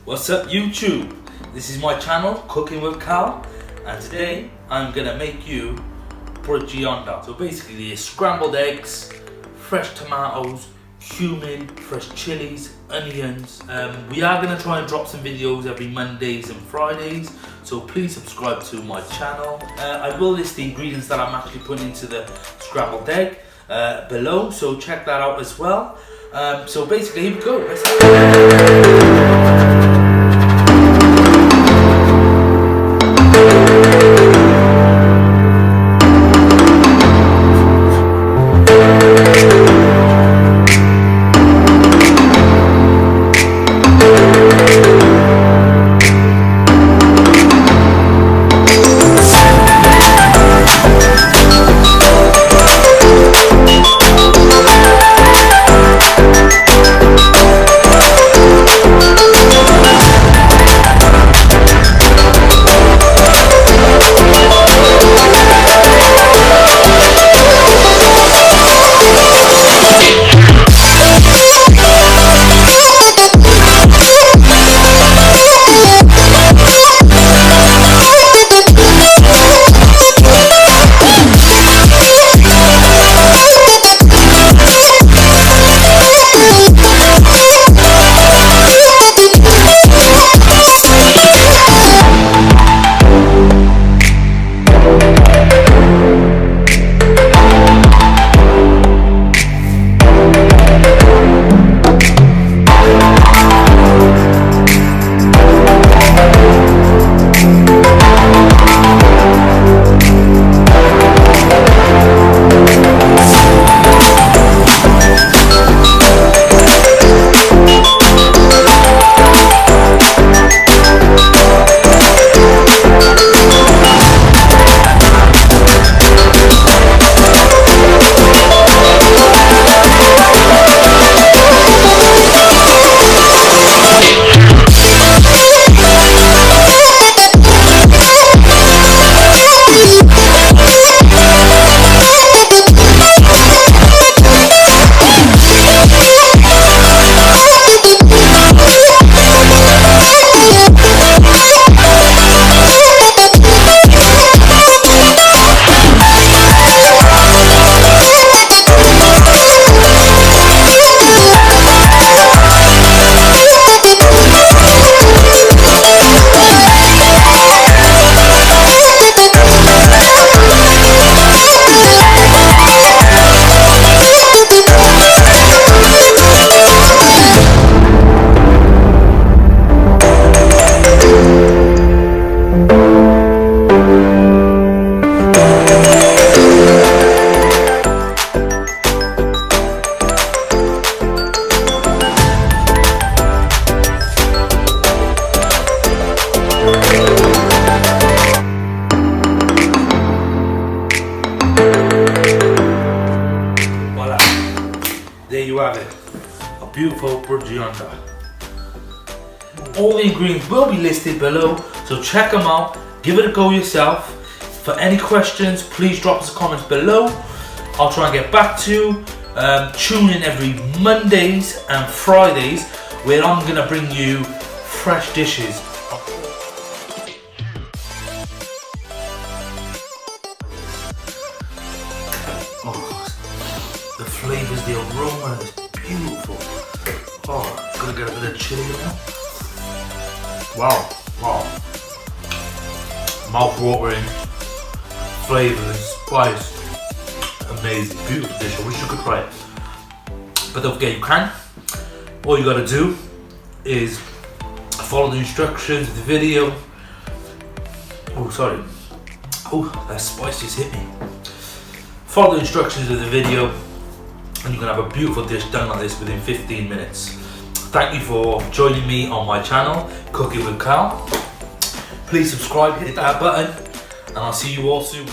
What's up YouTube? This is my channel, Cooking with Cal, and today I'm gonna make you Pourgi Anda. So basically it's scrambled eggs, fresh tomatoes, cumin, fresh chilies, onions. We are gonna try and drop some videos every Mondays and Fridays, so please subscribe to my channel. I will list the ingredients that I'm actually putting into the scrambled egg below, so check that out as well. So basically here we go. Voila, there you have it, a beautiful Pourgi Anda. All the ingredients will be listed below, so check them out, give it a go yourself. For any questions, please drop us a comment below. I'll try and get back to you. Tune in every Mondays and Fridays where I'm gonna bring you fresh dishes. Oh, the flavors, the aroma is beautiful. Oh, gonna get a bit of chili now. Wow, wow. Mouth-watering flavors, spice. Amazing, beautiful dish. I wish you could try it. But don't forget, you can. All you gotta do is follow the instructions of the video. Oh, sorry. Oh, that spice just hit me. Follow the instructions of the video and you can have a beautiful dish done like this within 15 minutes. Thank you for joining me on my channel, Cooking with Cal. Please subscribe, hit that button, and I'll see you all soon.